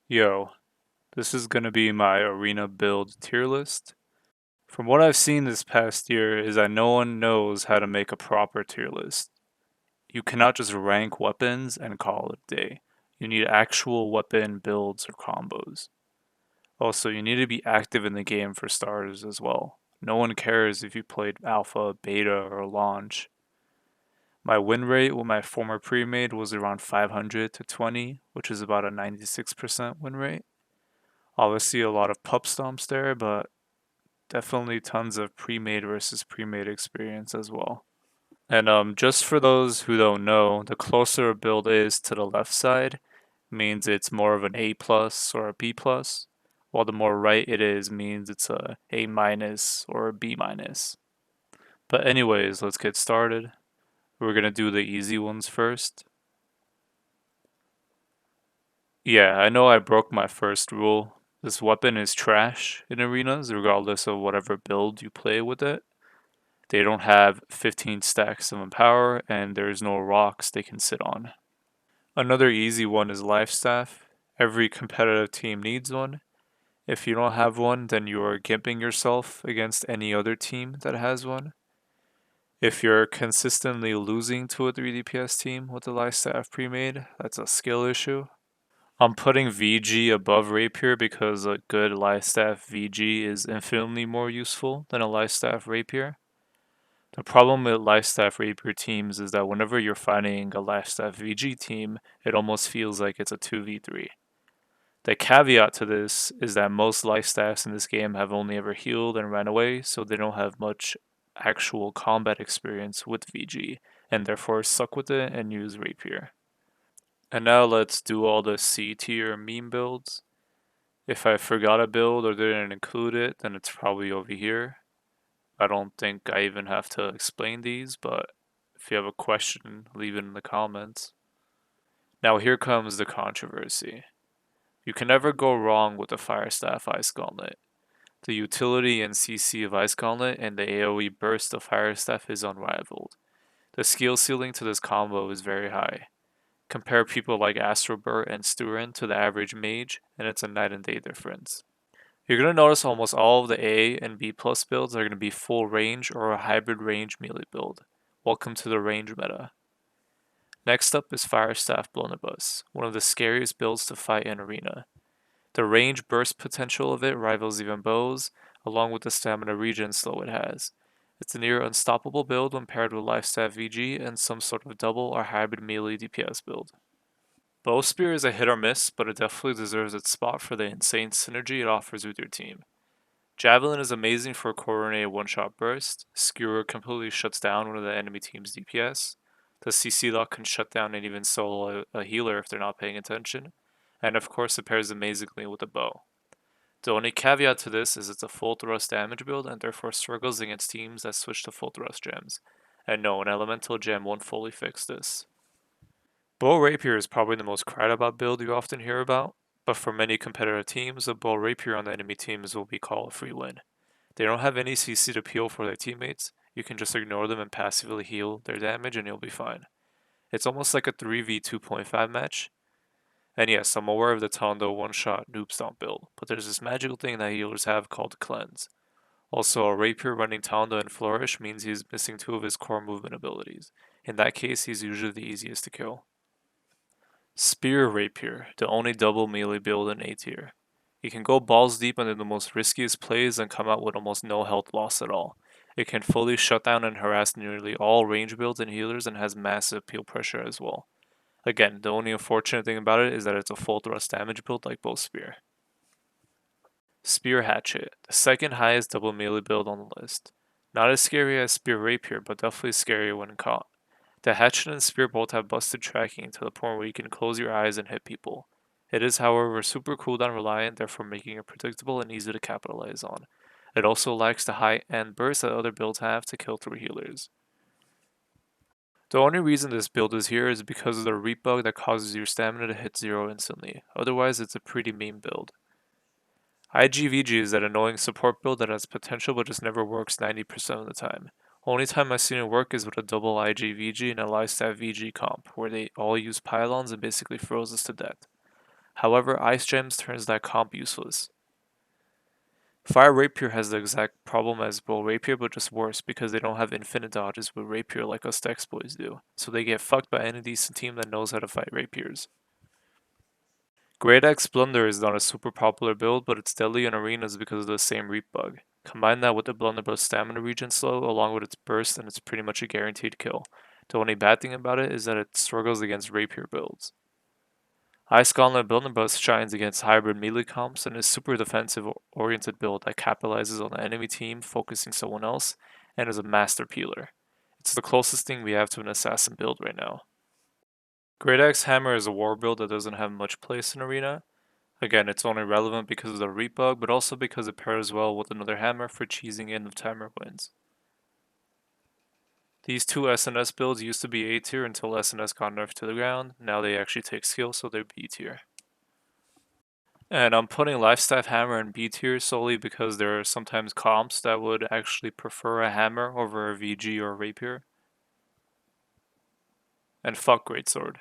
Yo, this is gonna be my arena build tier list. From what I've seen this past year is that no one knows how to make a proper tier list. You cannot just rank weapons and call it a day. You need actual weapon builds or combos. Also, you need to be active in the game for starters as well. No one cares if you played alpha, beta, or launch. My win rate with my former pre-made was around 500 to 20, which is about a 96% win rate. Obviously, a lot of pup stomps there, but definitely tons of pre-made versus pre-made experience as well. And just for those who don't know, the closer a build is to the left side means it's more of an A plus or a B plus, while the more right it is means it's a A minus or a B minus. But anyways, let's get started. We're gonna do the easy ones first. Yeah, I know I broke my first rule. This weapon is trash in arenas, regardless of whatever build you play with it. They don't have 15 stacks of power, and there's no rocks they can sit on. Another easy one is Life Staff. Every competitive team needs one. If you don't have one, then you are gimping yourself against any other team that has one. If you're consistently losing to a 3 DPS team with the Life Staff pre-made, that's a skill issue. I'm putting VG above Rapier because a good Life Staff VG is infinitely more useful than a Life Staff Rapier. The problem with Lifestaff Rapier teams is that whenever you're fighting a Lifestaff VG team, it almost feels like it's a 2v3. The caveat to this is that most Lifestaffs in this game have only ever healed and ran away, so they don't have much actual combat experience with VG, and therefore suck with it and use Rapier. And now let's do all the C tier meme builds. If I forgot a build or didn't include it, then it's probably over here. I don't think I even have to explain these, but if you have a question, leave it in the comments. Now here comes the controversy. You can never go wrong with the Firestaff Ice Gauntlet. The utility and CC of Ice Gauntlet and the AoE burst of Firestaff is unrivaled. The skill ceiling to this combo is very high. Compare people like Astrobert and Sturin to the average mage, and it's a night and day difference. You're going to notice almost all of the A and B plus builds are going to be full range or a hybrid range melee build. Welcome to the range meta. Next up is Firestaff Blunderbuss, one of the scariest builds to fight in Arena. The range burst potential of it rivals even bows, along with the stamina regen slow it has. It's a near unstoppable build when paired with Lifestaff VG and some sort of double or hybrid melee DPS build. Bow Spear is a hit or miss, but it definitely deserves its spot for the insane synergy it offers with your team. Javelin is amazing for a coordinated one-shot burst. Skewer completely shuts down one of the enemy team's DPS. The CC lock can shut down and even solo a healer if they're not paying attention. And of course it pairs amazingly with a bow. The only caveat to this is it's a full thrust damage build and therefore struggles against teams that switch to full thrust gems. And no, an elemental gem won't fully fix this. Bow Rapier is probably the most cried about build you often hear about, but for many competitive teams, a Bow Rapier on the enemy teams will be called a free win. They don't have any CC to peel for their teammates, you can just ignore them and passively heal their damage and you'll be fine. It's almost like a 3v2.5 match. And yes, I'm aware of the Tondo one-shot noob stomp build, but there's this magical thing that healers have called Cleanse. Also, a Rapier running Tondo and Flourish means he's missing two of his core movement abilities. In that case, he's usually the easiest to kill. Spear Rapier, the only double melee build in A tier. You can go balls deep into the most riskiest plays and come out with almost no health loss at all. It can fully shut down and harass nearly all range builds and healers and has massive peel pressure as well. Again, the only unfortunate thing about it is that it's a full thrust damage build like both Spear. Spear Hatchet, the second highest double melee build on the list. Not as scary as Spear Rapier, but definitely scarier when caught. The Hatchet and Spear both have busted tracking to the point where you can close your eyes and hit people. It is, however, super cooldown reliant, therefore making it predictable and easy to capitalize on. It also lacks the high end burst that other builds have to kill through healers. The only reason this build is here is because of the reap bug that causes your stamina to hit 0 instantly, otherwise it's a pretty meme build. IGVG is that annoying support build that has potential but just never works 90% of the time. Only time I've seen it work is with a double IGVG and a Lifestaff VG comp, where they all use pylons and basically froze us to death. However, Ice Gems turns that comp useless. Fire Rapier has the exact problem as Bow Rapier, but just worse because they don't have infinite dodges with Rapier like us Dex boys do, so they get fucked by any decent team that knows how to fight Rapiers. Great Axe Blunder is not a super popular build, but it's deadly in arenas because of the same Reap bug. Combine that with the Blunderbuss stamina regen slow along with its burst and it's pretty much a guaranteed kill. The only bad thing about it is that it struggles against Rapier builds. Ice Gauntlet Blunderbuss shines against hybrid melee comps and is super defensive oriented build that capitalizes on the enemy team focusing someone else and is a master peeler. It's the closest thing we have to an assassin build right now. Great Axe Hammer is a war build that doesn't have much place in Arena. Again, it's only relevant because of the Reap bug, but also because it pairs well with another hammer for cheesing end of timer wins. These two SNS builds used to be A tier until SNS got nerfed to the ground. Now they actually take skill, so they're B tier. And I'm putting Lifestaff Hammer in B tier solely because there are sometimes comps that would actually prefer a hammer over a VG or a Rapier. And fuck Greatsword.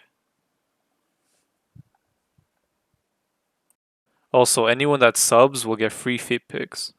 Also, anyone that subs will get free fit picks.